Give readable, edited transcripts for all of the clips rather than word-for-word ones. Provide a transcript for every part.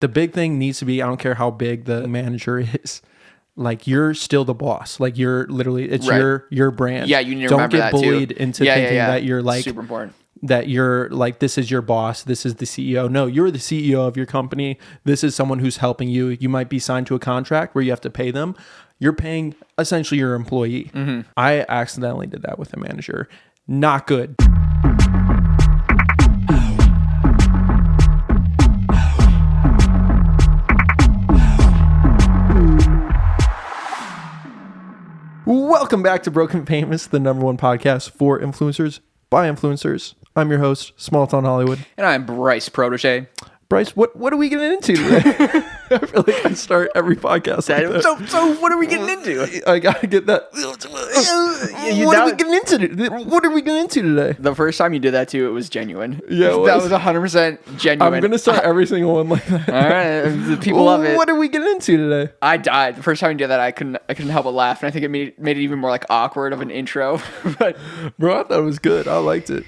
the big thing needs to be, I don't care how big the manager is, like you're still the boss. Like you're literally, it's your brand. Yeah, you need to don't remember get that bullied too. into thinking that you're like super important. That you're like, this is your boss, this is the CEO. No, you're the CEO of your company. This is someone who's helping you. You might be signed to a contract where you have to pay them. You're paying essentially your employee. I accidentally did that with a manager. Not good. Welcome back to Broken Famous, the #1 podcast for influencers by influencers. I'm your host, SmallTownHollywood. And I'm Bryce, ProtoJ. Bryce, what are we getting into today? I feel like I start every podcast like that. So what are we getting into? I gotta get that. What are we getting into? What are we getting into today? The first time you did that too, it was genuine. Yeah, that was 100% genuine. I'm gonna start every single one like that. All right, the people love it. What are we getting into today? I died the first time you did that. I couldn't help but laugh, and I think it made it even more like awkward of an intro. But bro, I thought it was good. I liked it.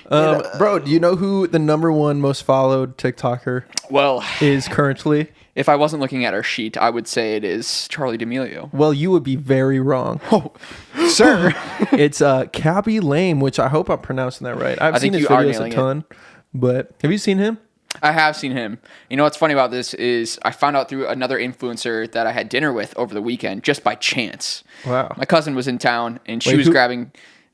Bro, do you know who the #1 most followed TikToker is currently? If I wasn't looking at our sheet, I would say it is Charlie D'Amelio. Well, you would be very wrong. Oh, sir. It's Cabby Lame, which I hope I'm pronouncing that right. I've seen his videos a ton, but have you seen him? I have seen him. You know what's funny about this is I found out through another influencer that I had dinner with over the weekend, just by chance. Wow. My cousin was in town, and she was grabbing...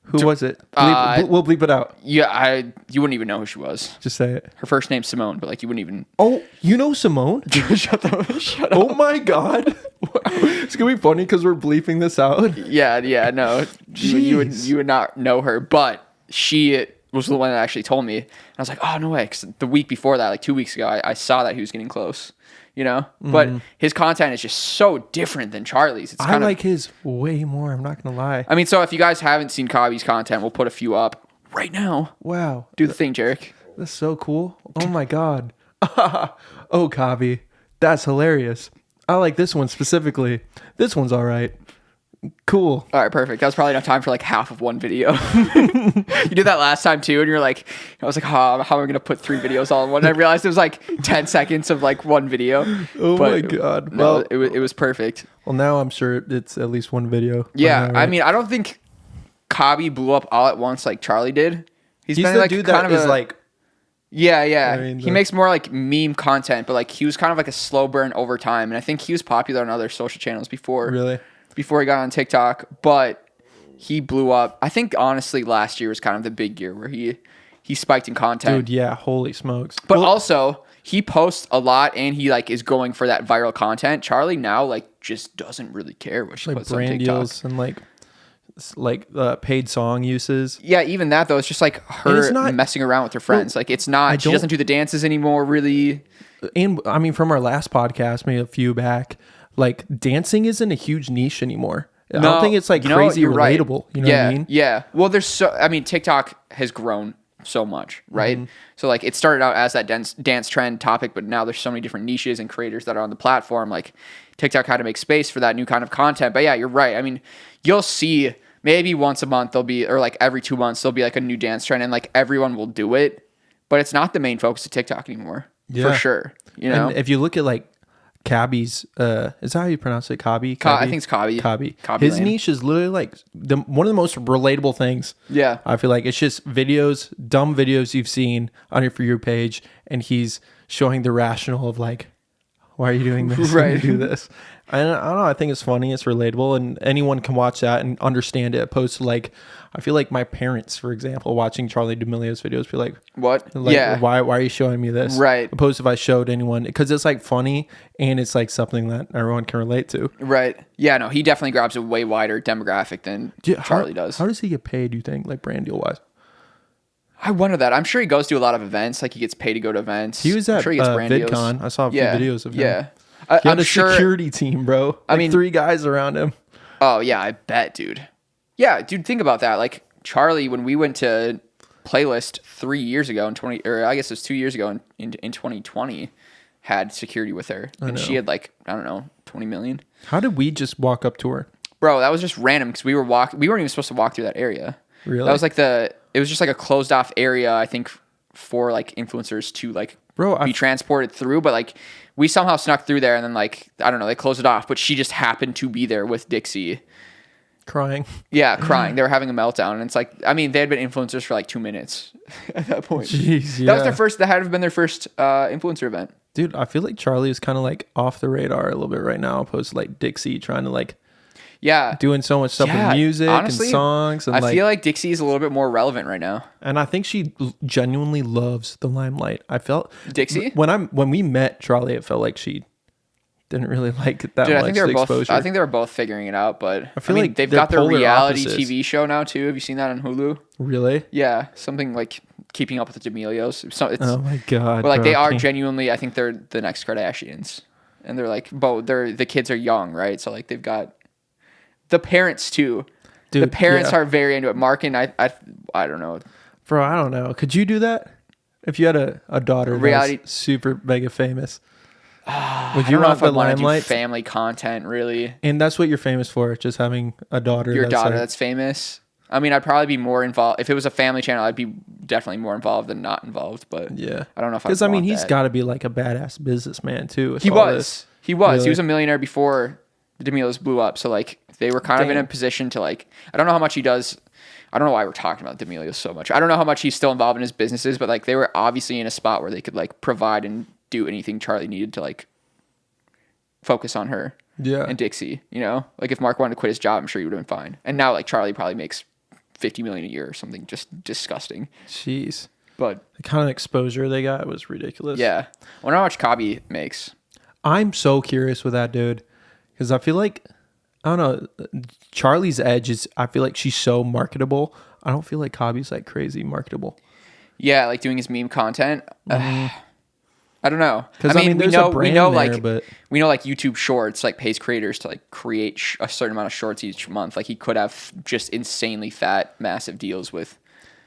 Who was it? We'll bleep it out. Yeah, you wouldn't even know who she was. Just say it. Her first name's Simone, but like you wouldn't even... Oh, you know Simone? Shut up. Oh my God. It's going to be funny because we're bleeping this out. Yeah, no. You would not know her, but she was the one that actually told me. And I was like, oh, no way. Because the week before that, like 2 weeks ago, I saw that he was getting close. You know, but his content is just so different than Charlie's. I like his way more. I'm not gonna lie. I mean, so if you guys haven't seen Cabby's content, we'll put a few up right now. Wow, do the thing, Jarek. That's so cool. Oh my God. Oh, Cabby, that's hilarious. I like this one specifically. This one's all right. Cool. All right, perfect. That was probably enough time for like half of one video. You did that last time too, and you're like, I was like, how am I going to put 3 videos all in one? And I realized it was like 10 seconds of like one video. Oh my God. No, it was perfect. Well, now I'm sure it's at least one video. Yeah, right? I mean, I don't think Cabby blew up all at once like Charlie did. He's been the like dude kind that of is like... Yeah. I mean, he makes more like meme content, but like he was kind of like a slow burn over time. And I think he was popular on other social channels before. Really? Before he got on TikTok, but he blew up. I think honestly last year was kind of the big year where he spiked in content. Dude, yeah, holy smokes. But also he posts a lot and he like is going for that viral content. Charlie now like just doesn't really care what she like puts on brand TikTok. deals and like paid song uses. Yeah, even that though, it's just like her messing around with her friends. Like it's not, she doesn't do the dances anymore really. And I mean, from our last podcast, maybe a few back, like dancing isn't a huge niche anymore. I don't think it's like crazy relatable. Right. You know what I mean? Yeah. Well, TikTok has grown so much, right? Mm-hmm. So like it started out as that dance trend topic, but now there's so many different niches and creators that are on the platform. Like TikTok had to make space for that new kind of content. But yeah, you're right. I mean, you'll see maybe once a month or like every 2 months, there'll be like a new dance trend and like everyone will do it, but it's not the main focus of TikTok anymore. Yeah. For sure. You know, and if you look at like Cabby's, is that how you pronounce it? Cabby? I think it's Cabby. Cabby. His niche is literally like one of the most relatable things. Yeah. I feel like it's just videos, dumb videos you've seen on your For You page, and he's showing the rationale of like, why are you doing this? Right. Do this. I don't know. I think it's funny. It's relatable, and anyone can watch that and understand it. Opposed to like, I feel like my parents, for example, watching Charlie D'Amelio's videos, be like, "What? Like, yeah. Why are you showing me this?" Right. Opposed to if I showed anyone, because it's like funny and it's like something that everyone can relate to. Right. Yeah. No, he definitely grabs a way wider demographic than Charlie does. How does he get paid? Do you think, like brand deal wise? I wonder that. I'm sure he goes to a lot of events. Like he gets paid to go to events. He was at VidCon. I saw a few videos of him. Yeah. He had a security team, bro. Like I mean, 3 guys around him. Oh, yeah, I bet, dude. Yeah, dude, think about that. Like, Charlie, when we went to Playlist 3 years ago, I guess it was 2 years ago in 2020, had security with her. And she had, like, I don't know, 20 million. How did we just walk up to her? Bro, that was just random because we weren't even supposed to walk through that area. Really? That was like it was just like a closed off area, I think, for like influencers to like Bro, be transported through. But like we somehow snuck through there, and then like I don't know, they closed it off. But she just happened to be there with Dixie. crying. Yeah, crying. They were having a meltdown, and it's like, I mean, they had been influencers for like 2 minutes at that point. Jeez, yeah. That was their first. That had been their first influencer event. Dude, I feel like Charlie is kind of like off the radar a little bit right now, opposed to like Dixie trying to like doing so much stuff with music honestly, and songs. And I feel like Dixie is a little bit more relevant right now. And I think she genuinely loves the limelight. I felt Dixie when we met Charlie, it felt like she didn't really like it that Dude, much. I think they were exposure. both. I think they were both figuring it out. But I feel mean, like they've they're got their polar reality opposites. TV show now too. Have you seen that on Hulu? Really? Yeah, something like Keeping Up with the D'Amelios. So it's, Oh my god! but like bro, they are can't- genuinely. I think they're the next Kardashians, and they're like, the kids are young, right? So like they've got the parents too. Dude, the parents yeah. are very into it. Mark and I don't know. Bro, I don't know. Could you do that if you had a daughter Reality- that was super mega famous? Would I you don't know want if I the want to do limelight? family content really. And that's what you're famous for, just having a daughter. Your that's daughter like- that's famous. I mean, I'd probably be more involved if it was a family channel. I'd be definitely more involved than not involved. But yeah, I don't know if because I mean want he's that. got to be like a badass businessman too. with He all was. this. He was. Really? He was a millionaire before the D'Amelios blew up. So like they were kind of in a Damn. position to like. I don't know how much he does. I don't know why we're talking about D'Amelios so much. I don't know how much he's still involved in his businesses, but like they were obviously in a spot where they could like provide and do anything Charlie needed to like focus on her. Yeah. And Dixie. You know, like if Mark wanted to quit his job, I'm sure he would have been fine. And now like Charlie probably makes $50 million a year or something just disgusting. Jeez. But The kind of exposure they got was ridiculous. yeah, I wonder how much Kabi makes. I'm so curious with that dude because I feel like I don't know. Charlie's edge is I feel like she's so marketable. I don't feel like Kabi's like crazy marketable. Yeah, like doing his meme content. I don't know. 'Cause, I mean, we there's a know brand there, there, but- we know like YouTube Shorts like pays creators to like create a certain amount of shorts each month. Like he could have just insanely fat, massive deals with.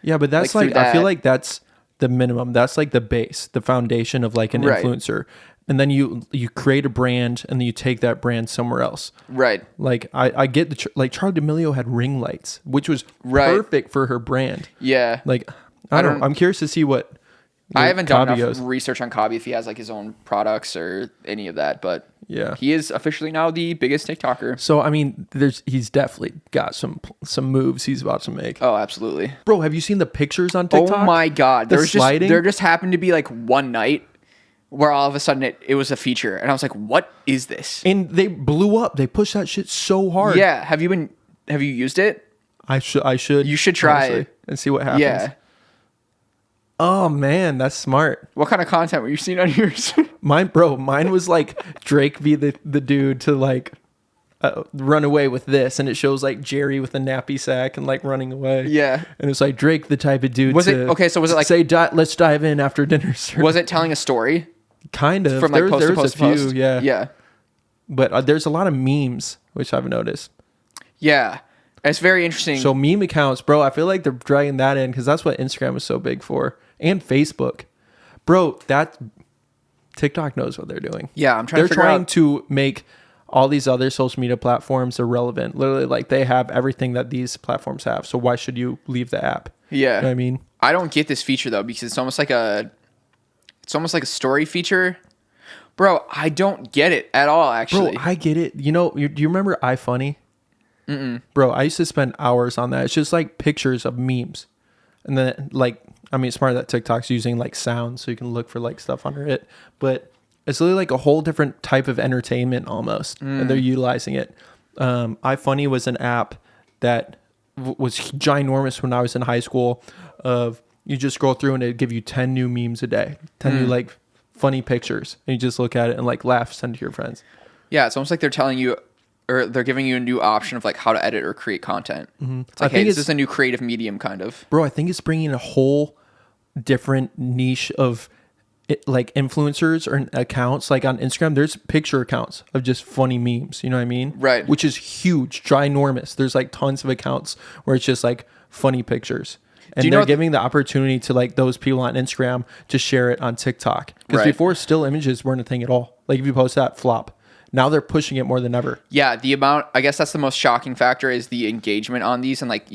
Yeah, but that's Like, like, through I feel that- like that's the minimum. That's like the base, the foundation of like an Right. influencer. And then you create a brand and then you take that brand somewhere else. Right. Like I get like Charli D'Amelio had ring lights, which was Right. perfect for her brand. Yeah. Like I don't know. I'm curious to see what I haven't done Kabi enough goes. research on Kabi if he has like his own products or any of that, but Yeah. he is officially now the biggest TikToker. So I mean, he's definitely got some moves he's about to make. Oh, absolutely. Bro, have you seen the pictures on TikTok? Oh my god. The sliding? There just happened to be like one night where all of a sudden it was a feature and I was like, what is this? And they blew up. They pushed that shit so hard. Yeah. Have you used it? I should. You should try honestly, it. and see what happens. Yeah. Oh man, that's smart. What kind of content were you seeing on yours? Mine was like Drake be the dude to like run away with this, and it shows like Jerry with a nappy sack and like running away. Yeah. and it's like Drake the type of dude. Was to it- okay, so was it like- say let's dive in after dinner? Was it telling a story kind of from like post to there's post a to few, post? yeah, Yeah. but there's a lot of memes which I've noticed. Yeah. It's very interesting. So meme accounts, bro, I feel like they're dragging that in because that's what Instagram is so big for, and Facebook, bro. That TikTok knows what they're doing. yeah, I'm trying They're to figure trying out. to make all these other social media platforms irrelevant. Literally, like they have everything that these platforms have. So why should you leave the app? Yeah. You know what I mean? I don't get this feature though because it's almost like a story feature. Bro, I don't get it at all actually. Bro, I get it. You know, do you remember iFunny? Bro, I used to spend hours on that. It's just like pictures of memes. And then like, I mean, it's smart that TikTok's using like sound so you can look for like stuff under it. But it's literally like a whole different type of entertainment almost. And they're utilizing it. iFunny was an app that was ginormous when I was in high school. Of you just scroll through and it'd give you 10 new memes a day, 10 new like funny pictures. And you just look at it and like laugh, send to your friends. Yeah, it's almost like they're telling you or they're giving you a new option of like how to edit or create content. It's like, I think hey, this it's- is a new creative medium kind of. Bro, I think it's bringing a whole different niche of like influencers or accounts. Like on Instagram, there's picture accounts of just funny memes. You know what I mean? Right. Which is huge, ginormous. There's like tons of accounts where it's just like funny pictures. And you know they're what giving the opportunity to like those people on Instagram to share it on TikTok. Because Right. before, still images weren't a thing at all. Like if you post that, flop. Now they're pushing it more than ever. Yeah, the amount, I guess that's the most shocking factor is the engagement on these. And like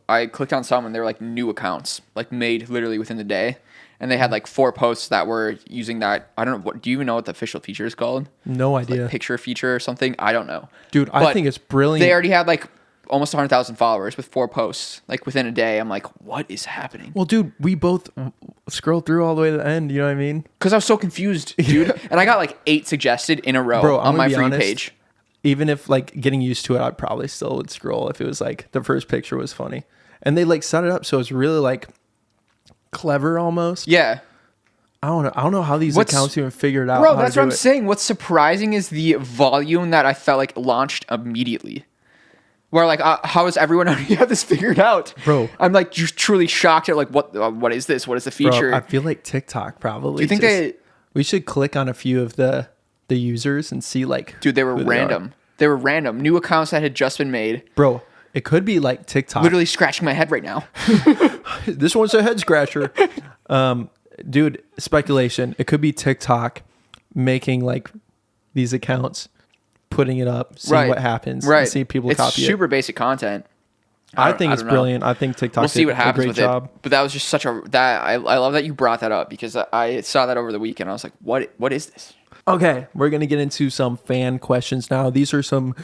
I clicked on some and they're like new accounts, like made literally within the day. and they had like 4 posts that were using that. I don't know. Do you even know what the official feature is called? No idea. Like picture feature or something? I don't know. Dude, I think it's brilliant. They already had like almost 100,000 followers with 4 posts like within a day. I'm like, what is happening? Well, dude, we both scrolled through all the way to the end. You know what I mean? Because I was so confused, dude. And I got like 8 suggested in a row on my free page. Even if like getting used to it, I probably still would scroll if it was like the first picture was funny. And they like set it up so it's really like clever almost. Yeah. I don't know how these accounts even figured out. Bro, that's what I'm saying. What's surprising is the volume that I felt like launched immediately. Where like, how is everyone already have this figured out? Bro. I'm like just truly shocked at like, what is this? What is the feature? Bro, I feel like TikTok probably. Do you think we should click on a few of the users and see like. Dude, they were random. They were random. New accounts that had just been made. Bro, it could be like TikTok. Literally scratching my head right now. This one's a head scratcher. Dude, speculation. It could be TikTok making like these accounts, putting it up, seeing what happens, and see people copy it. It's super basic content. I think it's brilliant. I think TikTok did a great job. But that was just I love that you brought that up because I saw that over the weekend. I was like, what is this? Okay, we're going to get into some fan questions now. These are some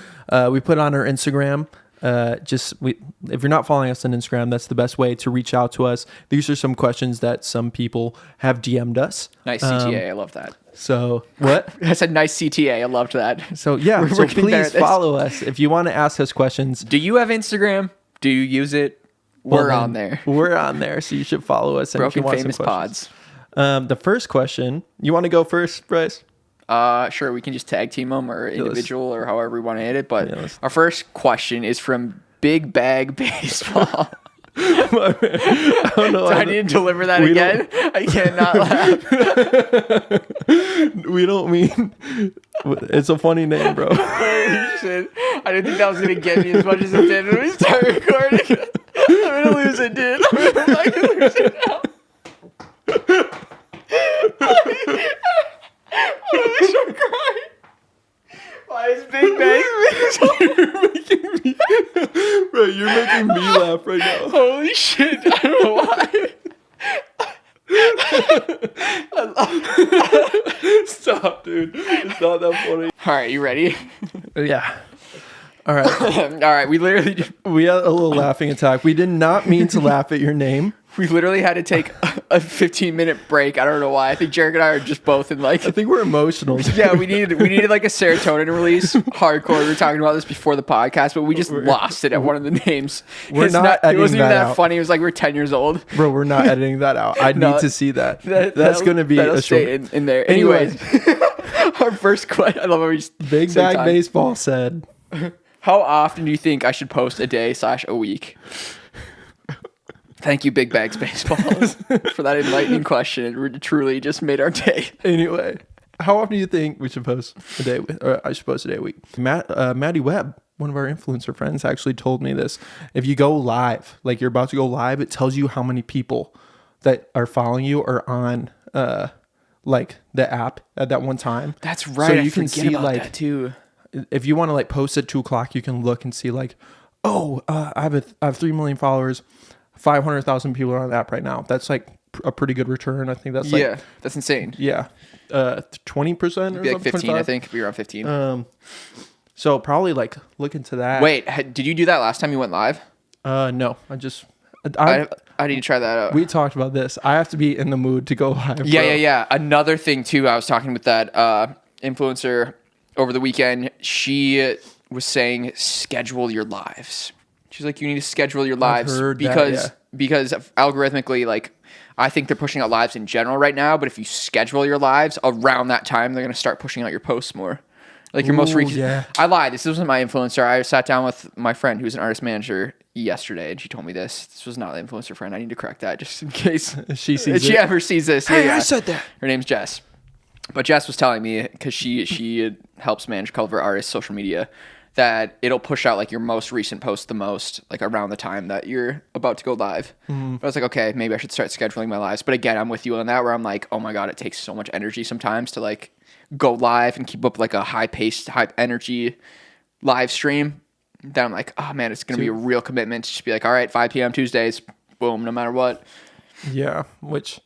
we put on our Instagram. If you're not following us on Instagram, that's the best way to reach out to us. These are some questions that some people have DM'd us. Nice CTA. I love that. So what? I said nice CTA. I loved that. So yeah, so please follow us if you want to ask us questions. Do you have Instagram? Do you use it? We're on there. We're on there, so you should follow us. And Broken if you want Famous some Pods. The first question, you want to go first, Bryce? Sure, we can just tag team them or individual or however we want to hit it. But our first question is from Big Bag Baseball. I don't know. Do I need to deliver that again? I cannot laugh. We don't mean... It's a funny name, bro. Holy shit. I didn't think that was going to get me as much as it did when we started recording. I'm going to lose it, dude. I'm going to lose it now. I'm crying. Why is Big Bang? You're making me laugh right now. Holy shit! I don't know why. Stop, dude. It's not that funny. All right, you ready? Yeah. All right. All right. We had a little laughing attack. We did not mean to laugh at your name. We literally had to take a 15-minute break. I don't know why. I think Jarek and I are just both in like. I think we're emotional. Yeah, we needed like a serotonin release. Hardcore. We were talking about this before the podcast, but we just lost it at one of the names. It wasn't even that funny. It was like we were 10 years old. Bro, we're not editing that out. I need to see that. That's going to be a stay in there. Anyways, our first question. I love how we just Big Bag Baseball said, "How often do you think I should post a day / a week?" Thank you, Big Bags Baseball, for that enlightening question. It truly just made our day. Anyway, how often do you think we should post a day? Or I should post a day a week? Maddie Webb, one of our influencer friends, actually told me this. If you go live, like you're about to go live, it tells you how many people that are following you are on like the app at that one time. That's right. So you can see like that too. If you want to like post at 2:00, you can look and see like, I have 3 million followers. 500,000 people are on the app right now. That's like a pretty good return. I think that's like, that's insane. Yeah, 20% or something. Like 15, I think. Be around 15. So probably like look into that. Wait, did you do that last time you went live? No, I need to try that out. We talked about this. I have to be in the mood to go live. Yeah. Another thing too, I was talking with that influencer over the weekend. She was saying schedule your lives. She's like, you need to schedule your lives because algorithmically, like, I think they're pushing out lives in general right now. But if you schedule your lives around that time, they're going to start pushing out your posts more. Like your most recent. Yeah. I lied. This wasn't my influencer. I sat down with my friend who's an artist manager yesterday, and she told me this. This was not the influencer friend. I need to correct that just in case she ever sees this. Hey, I said that. Her name's Jess. But Jess was telling me, because she helps manage Culver artists' social media, that it'll push out like your most recent post the most, like around the time that you're about to go live. I was like, okay, maybe I should start scheduling my lives. But again, I'm with you on that, where I'm like, oh my God, it takes so much energy sometimes to like go live and keep up like a high-paced, high-energy live stream. Then I'm like, oh man, it's going to be a real commitment to just be like, all right, 5 p.m. Tuesdays, boom, no matter what. Yeah, which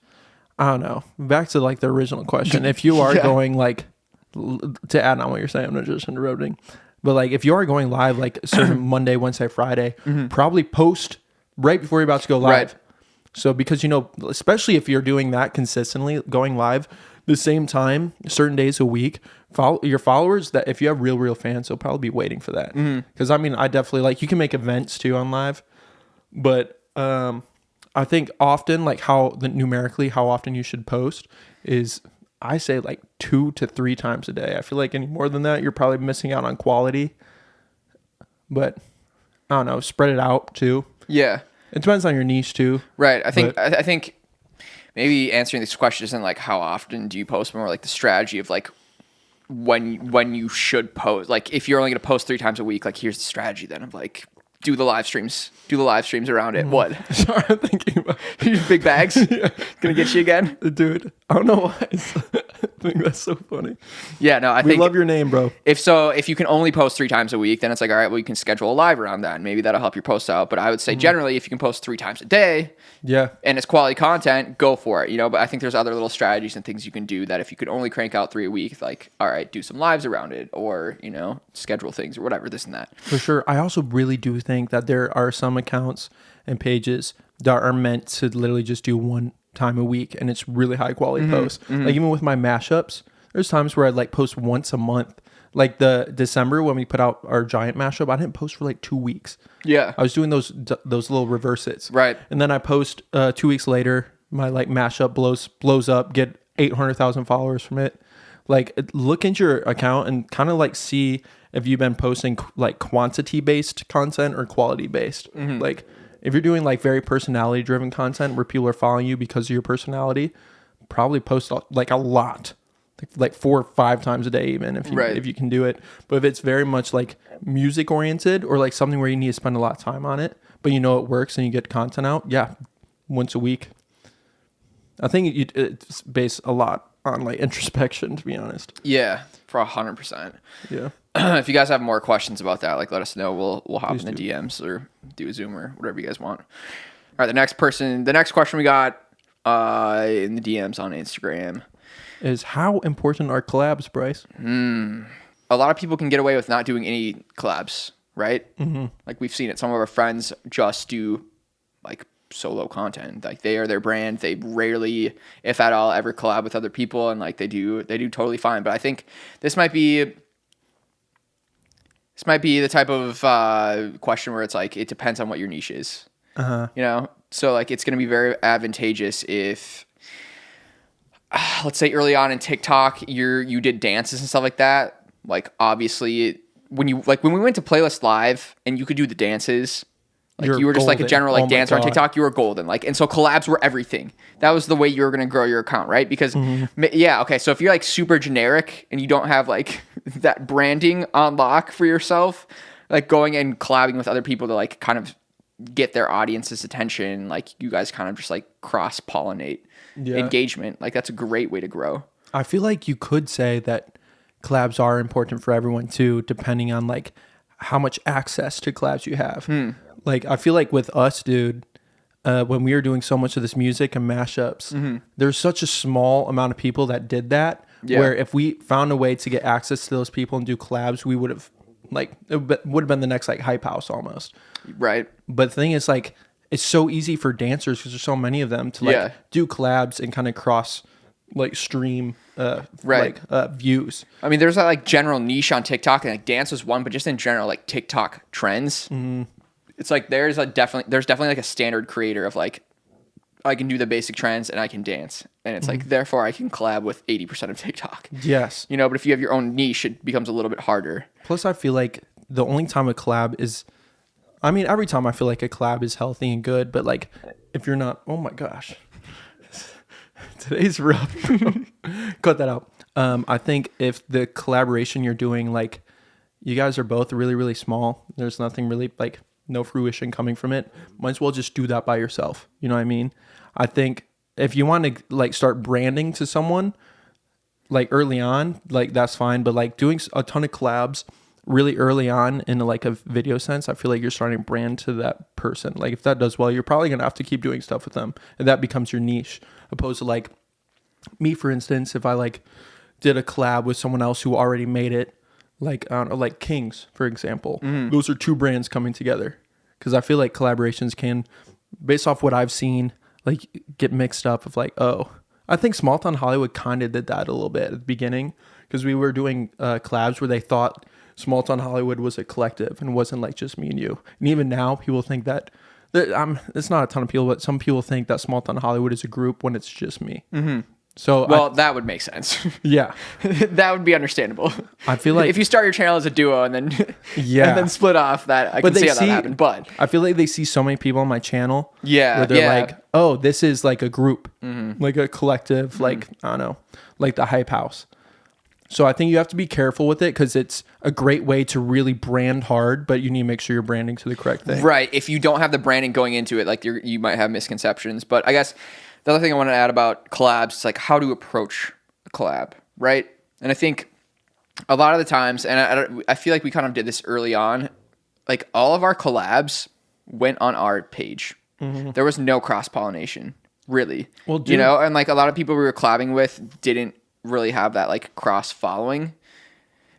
I don't know. Back to like the original question. If you are going like to add on what you're saying, I'm not just interrupting. But like if you are going live like a certain Monday, Wednesday, Friday, probably post right before you're about to go live. Right. So because especially if you're doing that consistently, going live the same time, certain days a week, your followers, that if you have real fans, they'll probably be waiting for that. Because I mean, I definitely like, you can make events too on live, but I think often like numerically how often you should post is, I say like 2 to 3 times a day. I feel like any more than that, you're probably missing out on quality. But I don't know, spread it out too. Yeah. It depends on your niche too. Right. I think maybe answering this question isn't like how often do you post, but more like the strategy of like when you should post. Like if you're only going to post 3 times a week, like here's the strategy then of like do the live streams around it. What? Sorry, I'm thinking about big bags. Gonna get you again, dude. I don't know why. I think that's so funny. Yeah, no, I We think love your name, bro. if you can only post 3 times a week, then it's like, all right, well, you can schedule a live around that, and maybe that'll help your posts out. But I would say generally, if you can post 3 times a day, Yeah. and it's quality content, go for it. But I think there's other little strategies and things you can do that if you could only crank out 3 a week, like, all right, do some lives around it, or schedule things or whatever, this and that. For sure. I also really do think that there are some accounts and pages that are meant to literally just do 1 time a week, and it's really high quality posts. Like even with my mashups, there's times where I like post once a month. Like the December when we put out our giant mashup, I didn't post for like 2 weeks. Yeah. I was doing those little reverse hits. Right. And then I post 2 weeks later, my like mashup blows up, get 800,000 followers from it. Like look into your account and kind of like see if you've been posting like quantity based content or quality based. Like if you're doing like very personality driven content where people are following you because of your personality, probably post like a lot, like 4 or 5 times a day, even if you can do it. But if it's very much like music oriented or like something where you need to spend a lot of time on it, but it works and you get content out, yeah, once a week. I think it's based a lot on like introspection, to be honest. Yeah, for 100%. Yeah. If you guys have more questions about that, like let us know. We'll hop in the DMs or do a Zoom or whatever you guys want. All right, the next question we got in the DMs on Instagram is how important are collabs, Bryce? A lot of people can get away with not doing any collabs, right? Like we've seen it. Some of our friends just do like solo content. Like they are their brand. They rarely, if at all, ever collab with other people, and like they do totally fine. But I think this might be the type of question where it's like it depends on what your niche is. So like it's going to be very advantageous if let's say early on in TikTok you did dances and stuff like that. Like obviously when we went to Playlist Live and you could do the dances, like you were just golden. Like a general like dancer on TikTok, you were golden. Like, and so collabs were everything. That was the way you were going to grow your account, right? Because so if you're like super generic and you don't have like that branding on lock for yourself, like going and collabing with other people to like kind of get their audience's attention, like you guys kind of just like cross-pollinate engagement. Like that's a great way to grow. I feel like you could say that collabs are important for everyone too, depending on like how much access to collabs you have. Like I feel like with us, dude, when we were doing so much of this music and mashups, there's such a small amount of people that did that. Where if we found a way to get access to those people and do collabs, we would have like it would have been the next like hype house almost. Right. But the thing is like it's so easy for dancers because there's so many of them to like do collabs and kind of cross like stream views. I mean, there's that like general niche on TikTok, and like dance was one, but just in general like TikTok trends. It's like there's definitely like a standard creator of like I can do the basic trends and I can dance, and it's like therefore I can collab with 80% of TikTok. Yes, but if you have your own niche, it becomes a little bit harder. Plus, I feel like the only time a collab is, I mean, every time I feel like a collab is healthy and good, but like if you're not, oh my gosh, today's rough. Cut that out. I think if the collaboration you're doing, like you guys are both really, really small, there's nothing really like no fruition coming from it, might as well just do that by yourself. You know what I mean? I think if you want to like start branding to someone like early on, like that's fine. But like doing a ton of collabs really early on in like a video sense, I feel like you're starting to brand to that person. Like if that does well, you're probably going to have to keep doing stuff with them, and that becomes your niche, opposed to like me, for instance, if I like did a collab with someone else who already made it, like I don't know, like Kings, for example, those are two brands coming together. Because I feel like collaborations can, based off what I've seen, like get mixed up of like, oh, I think SmallTownHollywood kind of did that a little bit at the beginning, because we were doing collabs where they thought SmallTownHollywood was a collective and wasn't like just me and you. And even now, people think that it's not a ton of people, but some people think that SmallTownHollywood is a group when it's just me. So that would make sense. Yeah, that would be understandable. I feel like if you start your channel as a duo and then and then split off, that I can see how that happened. But I feel like they see so many people on my channel. Yeah, where they're like, oh, this is like a group, like a collective, like I don't know, like the Hype House. So I think you have to be careful with it because it's a great way to really brand hard, but you need to make sure you're branding to the correct thing. Right. If you don't have the branding going into it, like you might have misconceptions. But I guess the other thing I want to add about collabs is like how to approach a collab, right? And I think a lot of the times, and I feel like we kind of did this early on, like all of our collabs went on our page. There was no cross-pollination, really. Well, you know, and like a lot of people we were collabing with didn't really have that like cross-following.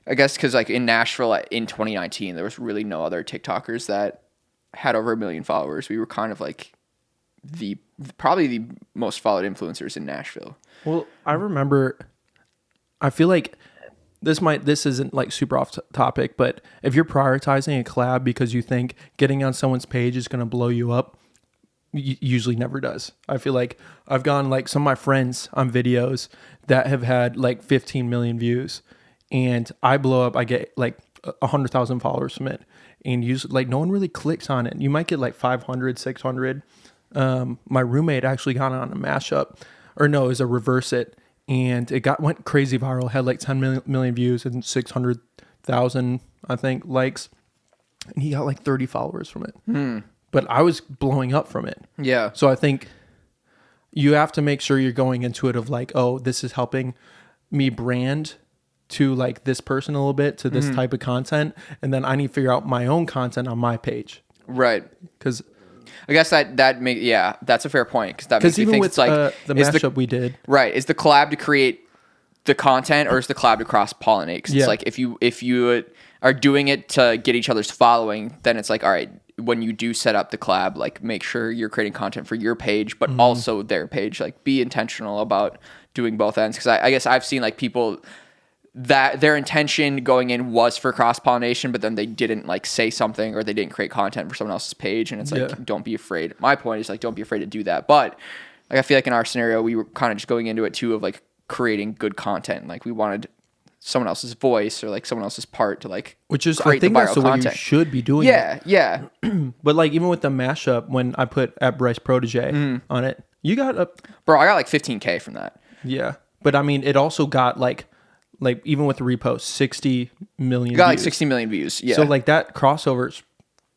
I guess because like in Nashville in 2019, there was really no other TikTokers that had over 1 million followers. We were kind of like probably the most followed influencers in Nashville. Well, I remember, I feel like this isn't like super off topic, but if you're prioritizing a collab because you think getting on someone's page is going to blow you up, usually never does. I feel like I've gone like some of my friends on videos that have had like 15 million views, and I blow up, I get like 100,000 followers from it, and like no one really clicks on it. You might get like 500, 600. My roommate actually got on a mashup, or no, it was a reverse it, and it went crazy viral. Had like 10 million views and 600,000, I think, likes, and he got like 30 followers from it. But I was blowing up from it. Yeah. So I think you have to make sure you're going into it of like, oh, this is helping me brand to like this person a little bit, to this type of content, and then I need to figure out my own content on my page. Right. Because I guess that's a fair point, because that makes me even think with it's like the mashup we did. Right. Is the collab to create the content, or is the collab to cross pollinate? Because it's like if you are doing it to get each other's following, then it's like, all right, when you do set up the collab, like make sure you're creating content for your page, but also their page. Like be intentional about doing both ends. Because I guess I've seen like people that their intention going in was for cross pollination, but then they didn't like say something, or they didn't create content for someone else's page, and it's like don't be afraid. My point is like don't be afraid to do that. But like I feel like in our scenario, we were kind of just going into it too of like creating good content. Like we wanted someone else's voice or like someone else's part to like, which is I think that's the way you should be doing it. Yeah. But like even with the mashup, when I put at Bryce ProtoJ on it, you got I got like 15K from that. Yeah, but I mean it also got like even with the repost, 60 million. You got views. like 60 million views. Yeah. So like that crossover is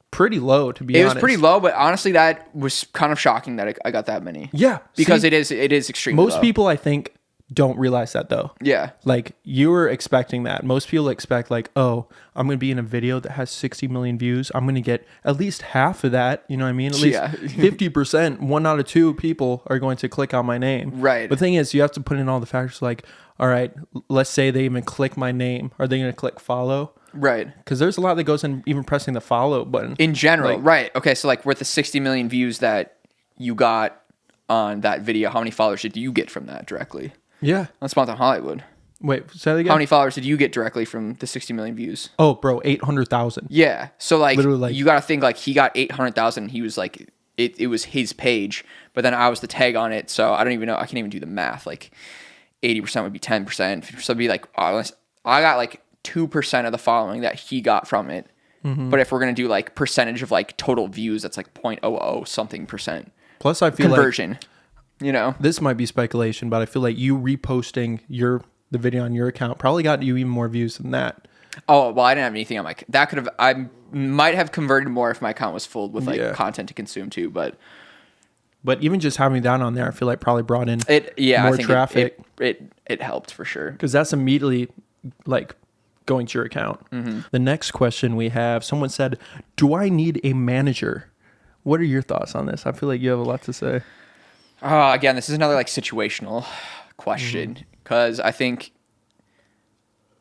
pretty low, to be honest. It was pretty low, but honestly, that was kind of shocking that I got that many. Yeah, because it is extremely low. Most people, I think, don't realize that though. Yeah. Like you were expecting that. Most people expect like, oh, I'm going to be in a video that has 60 million views. I'm going to get at least half of that. You know what I mean? At least 50%, 1 out of 2 people are going to click on my name. Right. The thing is, you have to put in all the factors like, all right, let's say they even click my name. Are they going to click follow? Right. Because there's a lot that goes in even pressing the follow button. In general, right. Okay, so like with the 60 million views that you got on that video, how many followers did you get from that directly? Yeah. On SmallTownHollywood. Wait, say that again? How many followers did you get directly from the 60 million views? Oh, bro, 800,000. Yeah. So like, literally, like, you got to think like he got 800,000. He was like, it was his page, but then I was the tag on it. So I don't even know. I can't even do the math. Like 80% would be 10%. 50% would be like, I got like 2% of the following that he got from it. But if we're going to do like percentage of like total views, that's like 0.00 something percent. Plus I feel conversion. Like you know, this might be speculation, but I feel like you reposting the video on your account probably got you even more views than that. Oh, well, I didn't have anything on my, that could have, I might have converted more if my account was full with like content to consume too, but even just having that on there, I feel like probably brought in more I think traffic. It helped for sure. Because that's immediately like going to your account. The next question we have, someone said, do I need a manager? What are your thoughts on this? I feel like you have a lot to say. Again, this is another like situational question, because I think,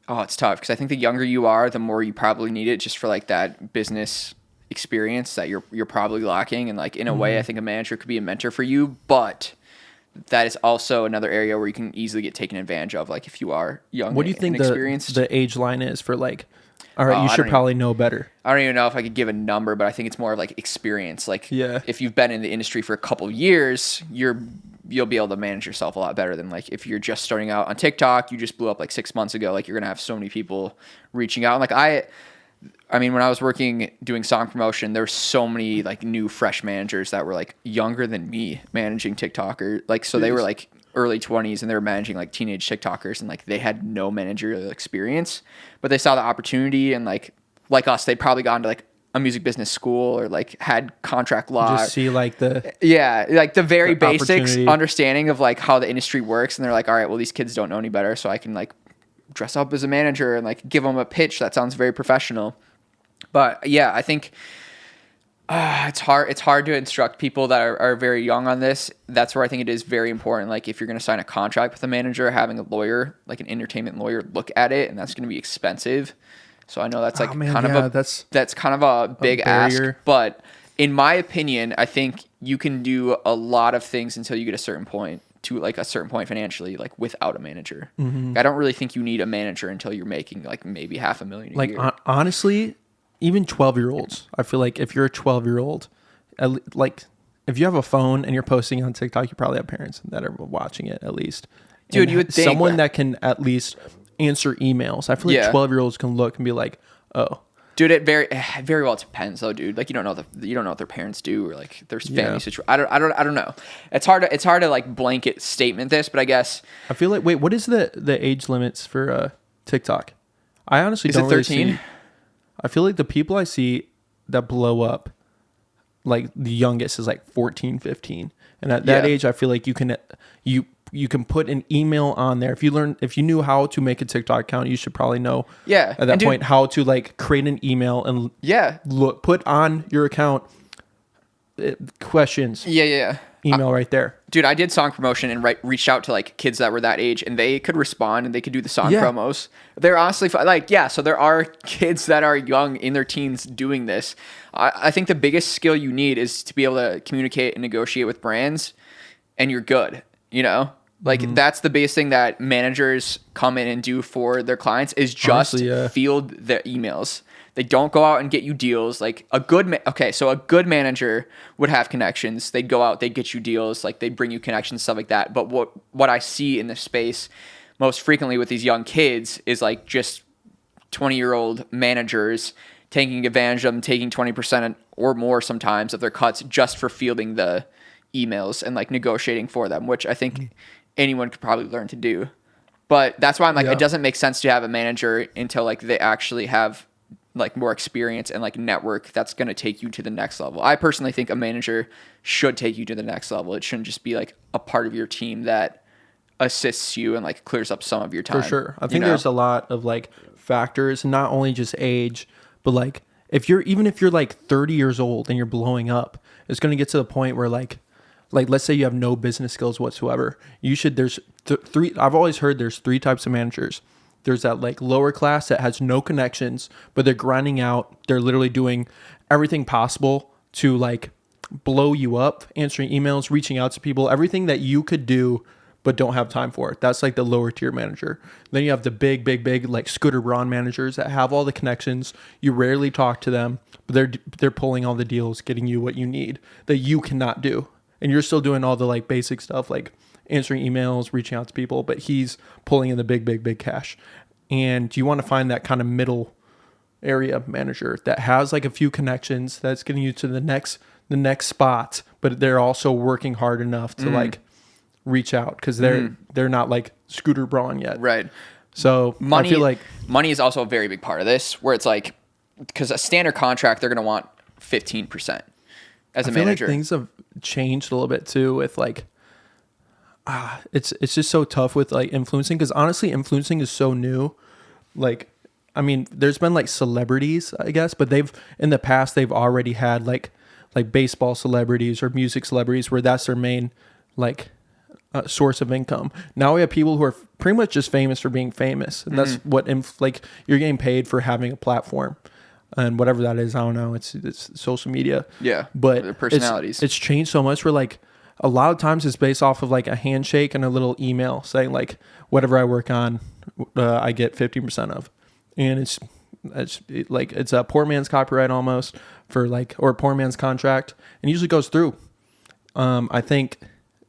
it's tough, because I think the younger you are, the more you probably need it just for like that business experience that you're probably lacking. And like in a way, I think a manager could be a mentor for you, but that is also another area where you can easily get taken advantage of, like if you are young. What do you think the age line is for like, all right, you should probably know better. I don't even know if I could give a number, but I think it's more of like experience. Like if you've been in the industry for a couple of years, you'll be able to manage yourself a lot better than like if you're just starting out on TikTok, you just blew up like 6 months ago. Like you're gonna have so many people reaching out. And like I mean, when I was doing song promotion, there were so many like new fresh managers that were like younger than me managing TikTokers. Like, so they were like early 20s and they were managing like teenage TikTokers, and like they had no managerial experience, but they saw the opportunity, and like us, they'd probably gone to like a music business school or like had contract law. Just see like like the very basics understanding of like how the industry works. And they're like, all right, well, these kids don't know any better, so I can like dress up as a manager and like give them a pitch that sounds very professional. But yeah, I think it's hard to instruct people that are very young on this. That's where I think it is very important. Like if you're going to sign a contract with a manager, having a lawyer, like an entertainment lawyer, look at it, and that's going to be expensive. So I know that's like that's kind of a big ask. But in my opinion, I think you can do a lot of things until you get a certain point financially, like without a manager. I don't really think you need a manager until you're making like maybe $500,000 a year. Honestly, even 12-year-olds, I feel like if you're a 12-year-old, like if you have a phone and you're posting on TikTok, you probably have parents that are watching it at least. Dude, and you would think someone that can at least answer emails. I feel like 12-year-olds can look and be like, oh. Dude, it very well depends though, dude. Like you don't know what their parents do, or like their family situation. I don't know. It's hard to like blanket statement this, but I guess I feel like, wait, what is the age limits for TikTok? I honestly don't really see. Is it 13? I feel like the people I see that blow up, like the youngest is like 14, 15. And at that age, I feel like you can put an email on there. If you knew how to make a TikTok account, you should probably know at that point how to like create an email and put on your account questions. Email right there. Dude, I did song promotion and reached out to like kids that were that age, and they could respond and they could do the song promos. They're honestly so there are kids that are young in their teens doing this. I think the biggest skill you need is to be able to communicate and negotiate with brands, and you're good, you know? Like that's the biggest thing that managers come in and do for their clients is just field the emails. They don't go out and get you deals. Like a good manager would have connections. They'd go out, they'd get you deals, like they'd bring you connections, stuff like that. But what I see in this space most frequently with these young kids is like just 20-year-old managers taking advantage of them, taking 20% or more sometimes of their cuts just for fielding the emails and like negotiating for them, which I think anyone could probably learn to do. But that's why I'm like, it doesn't make sense to have a manager until like they actually have like more experience and like network that's going to take you to the next level. I personally think a manager should take you to the next level. It shouldn't just be like a part of your team that assists you and like clears up some of your time. For sure. I think there's a lot of like factors, not only just age, but like if you're like 30 years old and you're blowing up, it's going to get to the point where like let's say you have no business skills whatsoever. There's three. I've always heard there's three types of managers. There's that like lower class that has no connections, but they're grinding out. They're literally doing everything possible to like blow you up, answering emails, reaching out to people, everything that you could do, but don't have time for it. That's like the lower tier manager. Then you have the big like Scooter Braun managers that have all the connections. You rarely talk to them, but they're pulling all the deals, getting you what you need that you cannot do. And you're still doing all the like basic stuff like answering emails, reaching out to people, but he's pulling in the big cash. And you want to find that kind of middle area manager that has like a few connections that's getting you to the next spot, but they're also working hard enough to like reach out because they're not like Scooter Braun yet. Right. So I feel like money is also a very big part of this, where it's like, because a standard contract, they're going to want 15% as a manager. Like things have changed a little bit too with like, it's just so tough with like influencing, because honestly influencing is so new. Like, I mean, there's been like celebrities, I guess, but in the past they've already had like baseball celebrities or music celebrities where that's their main like source of income. Now we have people who are pretty much just famous for being famous, and that's what like you're getting paid for having a platform, and whatever that is, I don't know. It's social media. Yeah, but their personalities. It's changed so much. Where like a lot of times it's based off of like a handshake and a little email saying like whatever I work on, I get 50% of, and it's a poor man's copyright almost for like, or a poor man's contract, and usually goes through. I think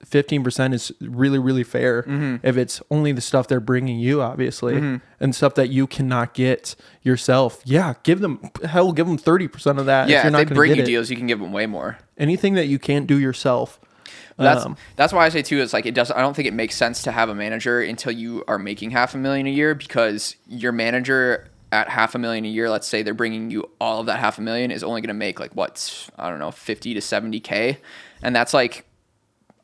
15% is really, really fair if it's only the stuff they're bringing you, obviously, and stuff that you cannot get yourself. Yeah, give them 30% of that. Yeah, if you're not they bring you get deals, you can give them way more. Anything that you can't do yourself. That's why I say too, is like I don't think it makes sense to have a manager until you are making $500,000 a year, because your manager at $500,000 a year, let's say they're bringing you all of that $500,000, is only going to make like I don't know, 50 to 70K. And that's like,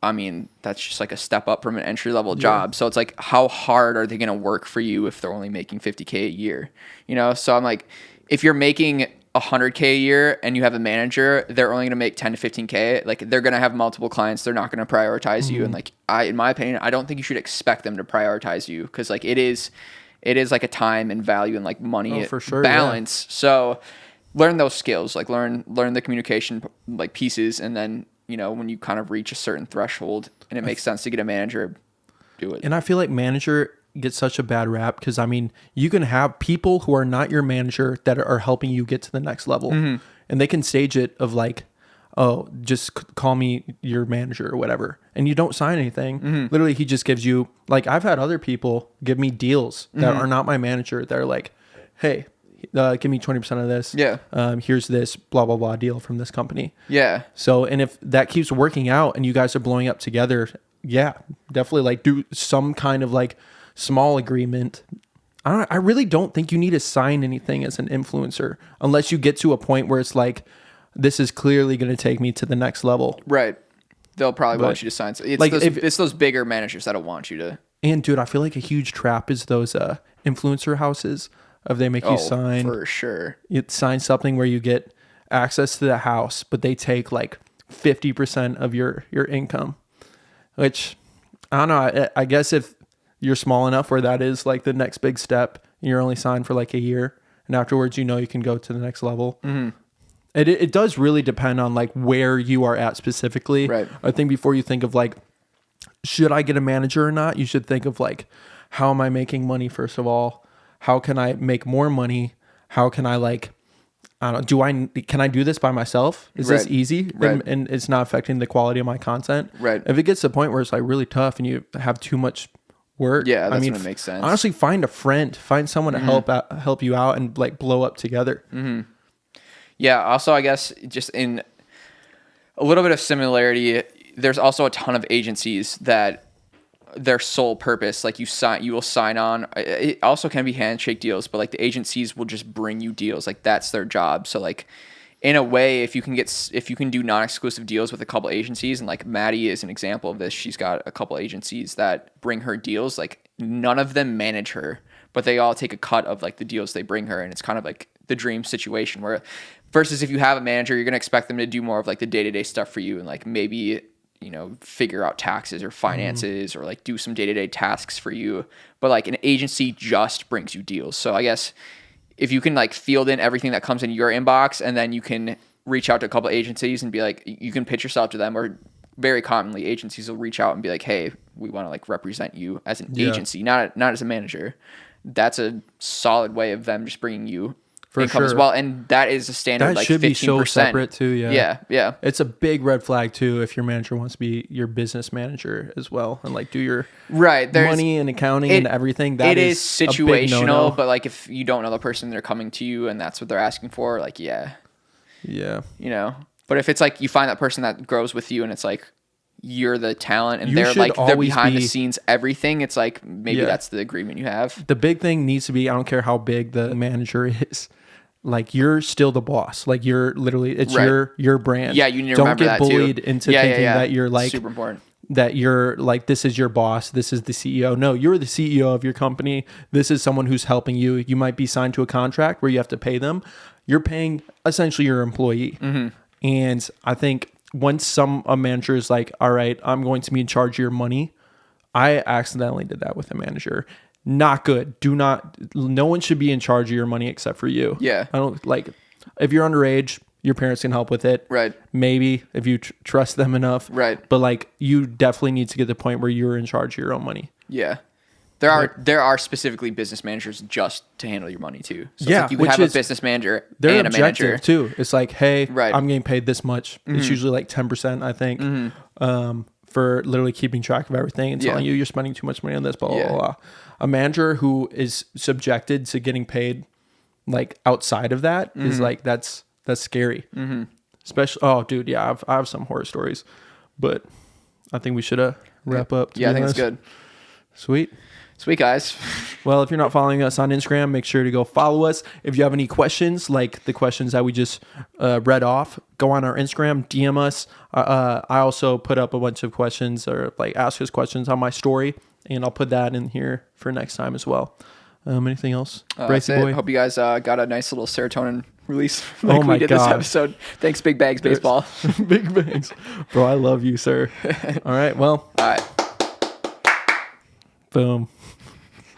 I mean, that's just like a step up from an entry level job. So it's like, how hard are they going to work for you if they're only making 50K a year? You know? So I'm like, if you're making 100K a year and you have a manager, they're only going to make 10 to 15K. Like, they're going to have multiple clients. They're not going to prioritize you. And like, in my opinion, I don't think you should expect them to prioritize you, because like it is like a time and value and like money for sure, balance. Yeah. So learn those skills, like learn the communication like pieces. And then, you know, when you kind of reach a certain threshold and it makes sense to get a manager, do it. And I feel like manager gets such a bad rap, because I mean, you can have people who are not your manager that are helping you get to the next level, and they can stage it of like, oh, just call me your manager or whatever, and you don't sign anything. Literally, he just gives you, like, I've had other people give me deals that are not my manager. They're like, hey, give me 20% of this. Yeah. Here's this blah, blah, blah deal from this company. Yeah. So, and if that keeps working out and you guys are blowing up together, yeah, definitely like do some kind of like small agreement. I really don't think you need to sign anything as an influencer unless you get to a point where it's like, this is clearly going to take me to the next level. Right. They'll probably want you to sign. It's like it's those bigger managers that'll want you to. And dude, I feel like a huge trap is those influencer houses of they make you sign. For sure. You sign something where you get access to the house, but they take like 50% of your income, which I don't know. I guess if you're small enough where that is like the next big step, and you're only signed for like a year, and afterwards, you know, you can go to the next level. It does really depend on like where you are at specifically. Right. I think before you think of like, should I get a manager or not? You should think of like, how am I making money? First of all, how can I make more money? How can I like, I don't know, can I do this by myself? Is this easy? Right. And it's not affecting the quality of my content. Right. If it gets to the point where it's like really tough and you have too much work, yeah, that's when it makes sense. Honestly, find a friend, find someone to help you out and like blow up together. Yeah. Also, I guess just in a little bit of similarity, there's also a ton of agencies that their sole purpose, like you will sign on. It also can be handshake deals, but like the agencies will just bring you deals. Like that's their job. So like in a way, if you can do non-exclusive deals with a couple agencies, and like Maddie is an example of this. She's got a couple agencies that bring her deals. Like none of them manage her, but they all take a cut of like the deals they bring her. And it's kind of like the dream situation where versus if you have a manager, you're going to expect them to do more of like the day-to-day stuff for you. And like maybe, you know, figure out taxes or finances or like do some day-to-day tasks for you. But like an agency just brings you deals. So I guess if you can like field in everything that comes in your inbox, and then you can reach out to a couple agencies and be like, you can pitch yourself to them, or very commonly agencies will reach out and be like, hey, we want to like represent you as an agency, not as a manager. That's a solid way of them just bringing you for income as well. And that is a standard, that like should 15%. be so separate too. Yeah. It's a big red flag too if your manager wants to be your business manager as well and like do your money and accounting and everything. That is situational, but like if you don't know the person, they're coming to you and that's what they're asking for, like you know. But if it's like you find that person that grows with you and it's like you're the talent and they're behind the scenes everything, it's like maybe that's the agreement you have. The big thing needs to be, I don't care how big the manager is, like you're still the boss. Like you're literally, it's your brand. Yeah, you need to remember that too. Don't get bullied into thinking that you're like super important. That you're like, this is your boss, this is the CEO. No, you're the CEO of your company. This is someone who's helping you. You might be signed to a contract where you have to pay them. You're paying essentially your employee. And I think once a manager is like, all right, I'm going to be in charge of your money, I accidentally did that with a manager. Not good. No one should be in charge of your money except for you. Yeah. I don't like, if you're underage, your parents can help with it. Right. Maybe if you trust them enough. Right. But like, you definitely need to get to the point where you're in charge of your own money. Yeah. There are specifically business managers just to handle your money too. So Yeah, it's like you could have a business manager Their and a objective manager too. It's like, hey, Right. I'm getting paid this much. It's usually like 10%, I think, for literally keeping track of everything and telling you you're spending too much money on this, blah, blah, blah. A manager who is subjected to getting paid like outside of that is like, that's scary. Especially, oh dude, yeah, I have some horror stories, but I think we should wrap up. Yeah, I think it's good. Sweet, guys. Well, if you're not following us on Instagram, make sure to go follow us. If you have any questions, like the questions that we just read off, go on our Instagram, DM us. I also put up a bunch of questions, or like ask us questions on my story, and I'll put that in here for next time as well. Anything else? Bryce boy. Hope you guys got a nice little serotonin release like we did this episode. Thanks, Big Bags Baseball. Big Bags. Bro, I love you, sir. All right, well. All right. Boom.